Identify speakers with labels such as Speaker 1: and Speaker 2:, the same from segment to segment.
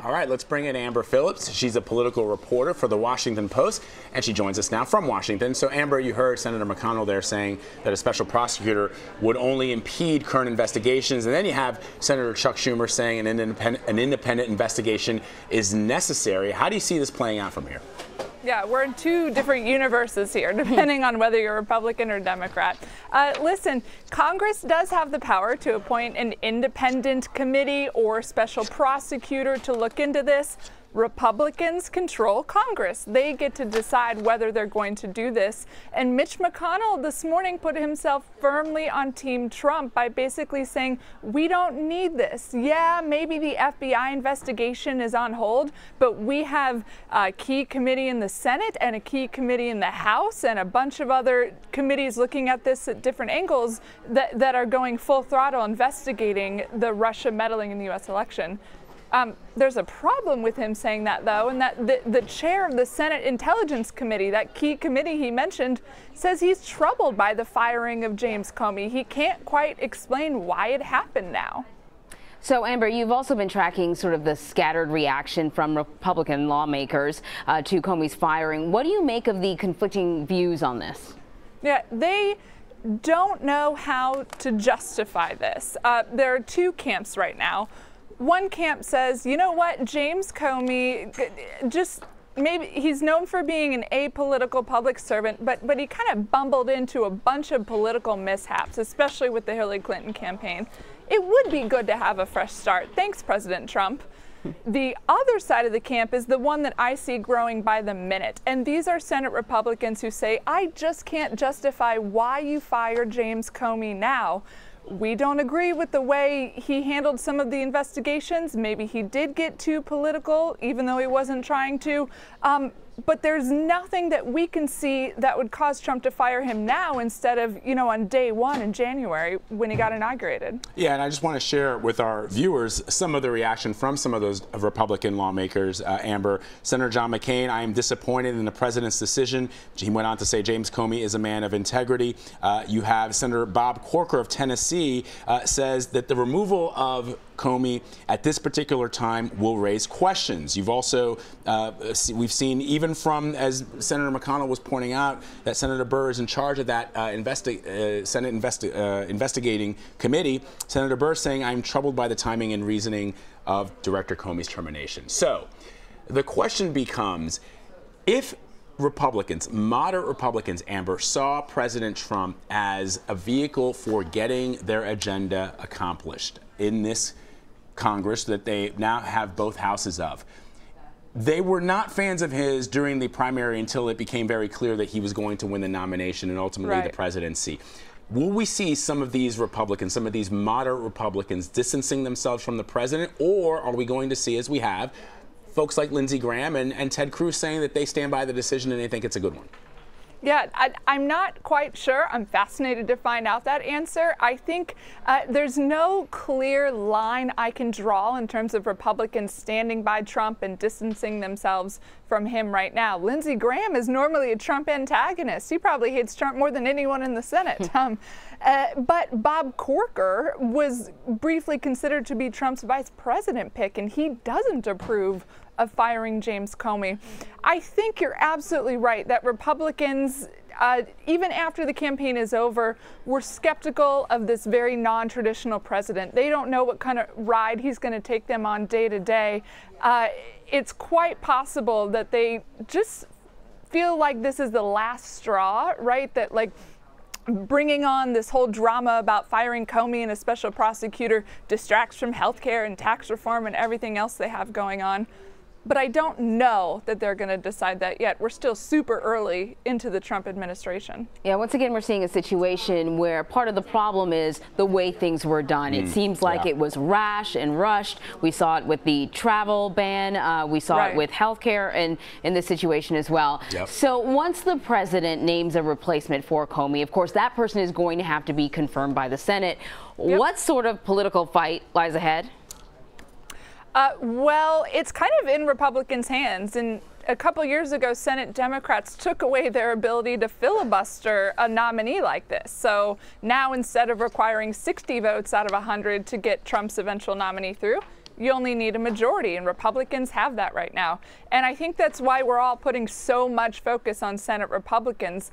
Speaker 1: All right, let's bring in Amber Phillips. She's a political reporter for the Washington Post, and she joins us now from Washington. So, Amber, you heard Senator McConnell there saying that a special prosecutor would only impede current investigations, and then you have Senator Chuck Schumer saying an independent investigation is necessary. How do you see this playing out from here?
Speaker 2: Yeah, we're in two different universes here, depending on whether you're Republican or Democrat. Listen, Congress does have the power to appoint an independent committee or special prosecutor to look into this. Republicans control Congress. They get to decide whether they're going to do this. And Mitch McConnell this morning put himself firmly on Team Trump by basically saying, we don't need this. Yeah, maybe the FBI investigation is on hold, but we have a key committee in the Senate and a key committee in the House and a bunch of other committees looking at this at different angles that are going full throttle investigating the Russia meddling in the U.S. election. There's a problem with him saying that, though, and that the chair of the Senate Intelligence Committee, that key committee he mentioned, says he's troubled by the firing of James Comey. He can't quite explain why it happened now.
Speaker 3: So, Amber, you've also been tracking sort of the scattered reaction from Republican lawmakers to Comey's firing. What do you make of the conflicting views on this? Yeah,
Speaker 2: they don't know how to justify this. There are two camps right now. One camp says, you know what, James Comey, maybe he's known for being an apolitical public servant, but he kind of bumbled into a bunch of political mishaps, especially with the Hillary Clinton campaign. It would be good to have a fresh start. Thanks, President Trump. The other side of the camp is the one that I see growing by the minute. And these are Senate Republicans who say, I just can't justify why you fired James Comey now. We don't agree with the way he handled some of the investigations. Maybe he did get too political, even though he wasn't trying to. But there's nothing that we can see that would cause Trump to fire him now instead of, on day one in January when he got inaugurated.
Speaker 1: Yeah, and I just want to share with our viewers some of the reaction from some of those Republican lawmakers. Amber, Senator John McCain, I am disappointed in the president's decision. He went on to say James Comey is a man of integrity. You have Senator Bob Corker of Tennessee says that the removal of Comey at this particular time will raise questions. You've also, we've seen even from, as Senator McConnell was pointing out, that Senator Burr is in charge of that Senate investigating committee. Senator Burr saying, I'm troubled by the timing and reasoning of Director Comey's termination. So the question becomes, if Republicans, moderate Republicans, Amber, saw President Trump as a vehicle for getting their agenda accomplished in this Congress that they now have both houses of. They were not fans of his during the primary until it became very clear that he was going to win the nomination and ultimately the presidency. Will we see some of these Republicans, some of these moderate Republicans distancing themselves from the president, or are we going to see, as we have, folks like Lindsey Graham and Ted Cruz saying that they stand by the decision and they think it's a good one?
Speaker 2: Yeah, I'm not quite sure. I'm fascinated to find out that answer. I think there's no clear line I can draw in terms of Republicans standing by Trump and distancing themselves from him right now. Lindsey Graham is normally a Trump antagonist. He probably hates Trump more than anyone in the Senate. But Bob Corker was briefly considered to be Trump's vice president pick, and he doesn't approve of firing James Comey. I think you're absolutely right that Republicans, even after the campaign is over, were skeptical of this very non-traditional president. They don't know what kind of ride he's going to take them on day to day. It's quite possible that they just feel like this is the last straw, right? That like bringing on this whole drama about firing Comey and a special prosecutor distracts from health care and tax reform and everything else they have going on. But I don't know that they're going to decide that yet. We're still super early into the Trump administration.
Speaker 3: Yeah, once again, we're seeing a situation where part of the problem is the way things were done. It seems like it was rash and rushed. We saw it with the travel ban. We saw it with health care and in this situation as well. So once the president names a replacement for Comey, of course, that person is going to have to be confirmed by the Senate. What sort of political fight lies ahead?
Speaker 2: Well, it's kind of in Republicans' hands. And a couple years ago, Senate Democrats took away their ability to filibuster a nominee like this. So now instead of requiring 60 votes out of 100 to get Trump's eventual nominee through, you only need a majority, and Republicans have that right now. And I think that's why we're all putting so much focus on Senate Republicans.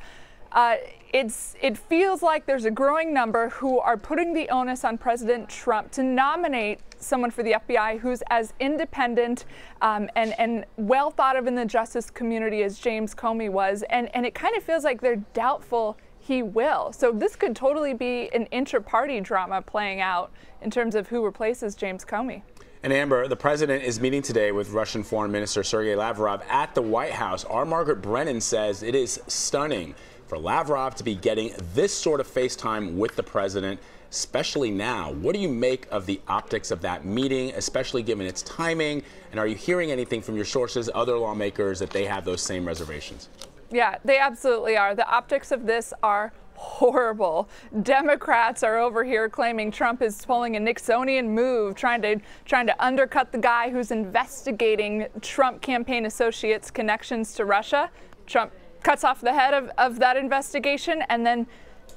Speaker 2: It feels like there's a growing number who are putting the onus on President Trump to nominate someone for the FBI who's as independent and well thought of in the justice community as James Comey was. And it kind of feels like they're doubtful he will. So this could totally be an inter-party drama playing out in terms of who replaces James Comey.
Speaker 1: And Amber, the president is meeting today with Russian Foreign Minister Sergey Lavrov at the White House. Our Margaret Brennan says it is stunning for Lavrov to be getting this sort of FaceTime with the president, especially now. What do you make of the optics of that meeting, especially given its timing? And are you hearing anything from your sources, other lawmakers, that they have those same reservations?
Speaker 2: Yeah, they absolutely are. The optics of this are horrible. Democrats are over here claiming Trump is pulling a Nixonian move, trying to undercut the guy who's investigating Trump campaign associates' connections to Russia. Trump cuts off the head of that investigation and then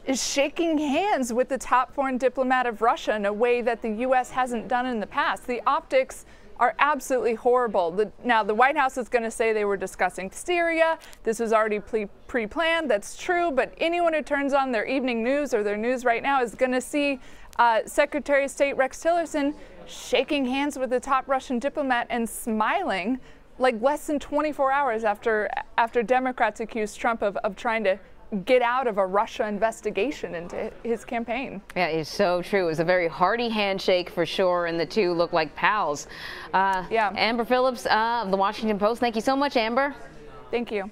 Speaker 2: is shaking hands with the top foreign diplomat of Russia in a way that the U.S. hasn't done in the past. The optics are absolutely horrible. Now, the White House is going to say they were discussing Syria. This was already pre-planned. That's true. But anyone who turns on their evening news or their news right now is going to see Secretary of State Rex Tillerson shaking hands with the top Russian diplomat and smiling like less than 24 hours after Democrats accused Trump of trying to get out of a Russia investigation into his campaign. Yeah,
Speaker 3: it's so true. It was a very hearty handshake for sure, and the two look like pals. Yeah. Amber Phillips of the Washington Post. Thank you so much, Amber.
Speaker 2: Thank you.